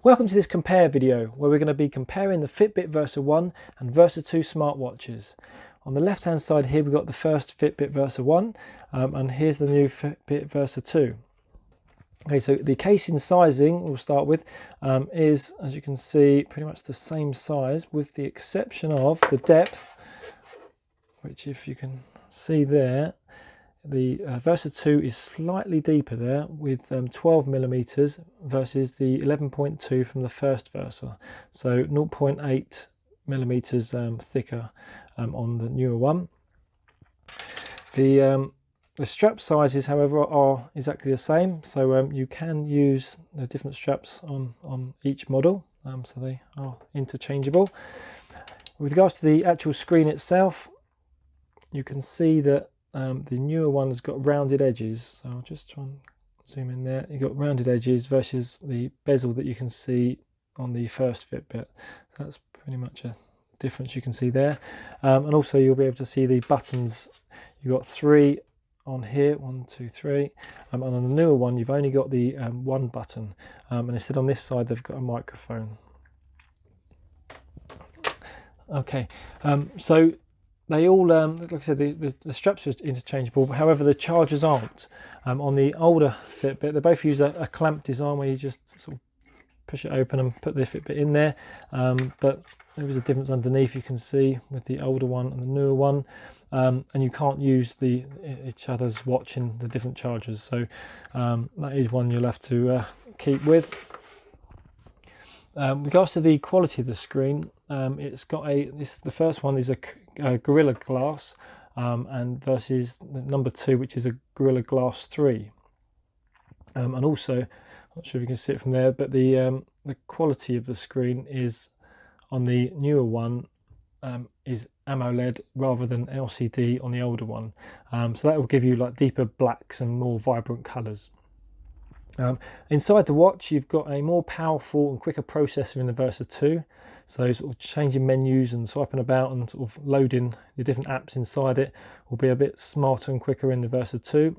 Welcome to this compare video where we're going to be comparing the Fitbit Versa 1 and Versa 2 smartwatches. On the left hand side here we've got the first Fitbit Versa 1 and here's the new Fitbit Versa 2. Okay, so the casing sizing we'll start with is, as you can see, pretty much the same size with the exception of the depth, which if you can see there, the Versa 2 is slightly deeper there with 12 millimeters versus the 11.2 from the first Versa. So 0.8 millimeters thicker on the newer one. The strap sizes, however, are exactly the same. So you can use the different straps on each model. So they are interchangeable. With regards to the actual screen itself, you can see that the newer one has got rounded edges, so I'll just try and zoom in there. You've got rounded edges versus the bezel that you can see on the first Fitbit. So that's pretty much a difference you can see there. And also you'll be able to see the buttons. You've got 3 on here, 1, 2, 3. And on the newer one you've only got the 1 button. And instead on this side they've got a microphone. Okay, so they all, like I said, the straps are interchangeable, but however the chargers aren't. On the older Fitbit, they both use a clamp design where you just sort of push it open and put the Fitbit in there. But there is a difference underneath, you can see, with the older one and the newer one. And you can't use each other's watch in the different chargers. So that is one you'll have to keep with. With regards to the quality of the screen, it's got the first one is a Gorilla Glass and versus the number 2, which is a Gorilla Glass 3. And also, I'm not sure if you can see it from there, but the quality of the screen is on the newer one is AMOLED rather than LCD on the older one. So that will give you like deeper blacks and more vibrant colours. Inside the watch you've got a more powerful and quicker processor in the Versa 2, so sort of changing menus and swiping about and sort of loading the different apps inside it will be a bit smarter and quicker in the Versa 2.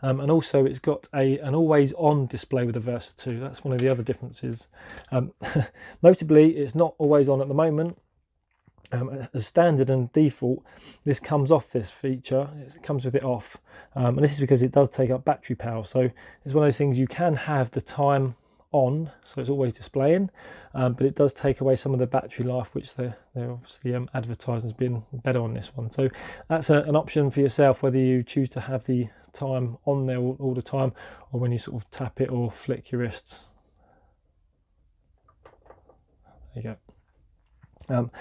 And also it's got an always on display with the Versa 2. That's one of the other differences. Notably it's not always on at the moment. As standard and default, this comes off this feature. It comes with it off, and this is because it does take up battery power. So it's one of those things you can have the time on, so it's always displaying, but it does take away some of the battery life, which they're obviously advertising as being better on this one. So that's an option for yourself, whether you choose to have the time on there all the time, or when you sort of tap it or flick your wrists. There you go.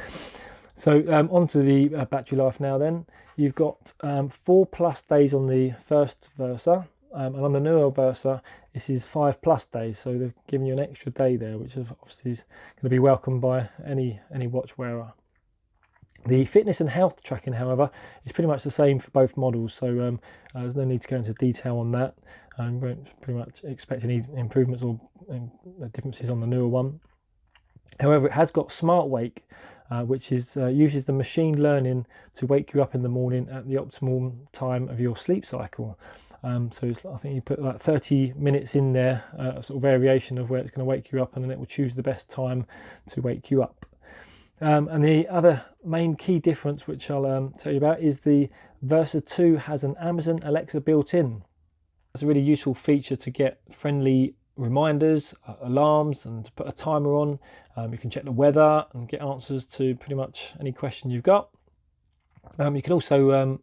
So onto the battery life now then. You've got 4+ days on the first Versa, and on the newer Versa this is 5+ days, so they've given you an extra day there, which obviously is going to be welcomed by any watch wearer. The fitness and health tracking, however, is pretty much the same for both models, so there's no need to go into detail on that. You won't pretty much expect any improvements or differences on the newer one. However, it has got Smart Wake, which is uses the machine learning to wake you up in the morning at the optimal time of your sleep cycle. So I think you put like 30 minutes in there, a sort of variation of where it's going to wake you up, and then it will choose the best time to wake you up. And the other main key difference, which I'll tell you about, is the Versa 2 has an Amazon Alexa built in. It's a really useful feature to get friendly reminders, alarms, and to put a timer on. You can check the weather and get answers to pretty much any question you've got. You can also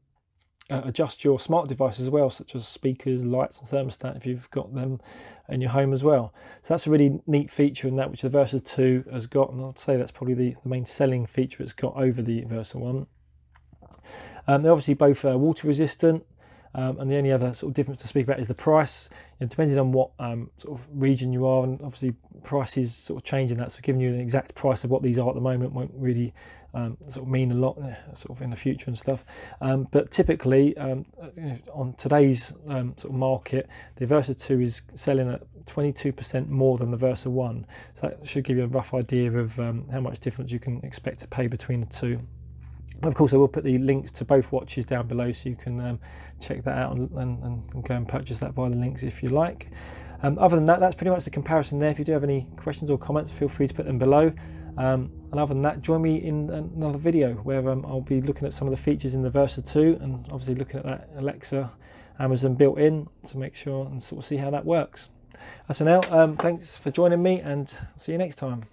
adjust your smart devices as well, such as speakers, lights and thermostat if you've got them in your home as well. So that's a really neat feature in that which the Versa 2 has got, and I'd say that's probably the main selling feature it's got over the Versa 1. They're obviously both water resistant. And the only other sort of difference to speak about is the price. Depending on what sort of region you are, and obviously prices sort of changing that, so giving you an exact price of what these are at the moment won't really sort of mean a lot sort of in the future and stuff. But typically on today's sort of market, the Versa 2 is selling at 22% more than the Versa 1. So that should give you a rough idea of how much difference you can expect to pay between the two. Of course, I will put the links to both watches down below, so you can check that out and go and purchase that via the links if you like. Other than that, that's pretty much the comparison there. If you do have any questions or comments, feel free to put them below. And other than that, join me in another video where I'll be looking at some of the features in the Versa 2 and obviously looking at that Alexa Amazon built-in to make sure and sort of see how that works. As for now, thanks for joining me, and see you next time.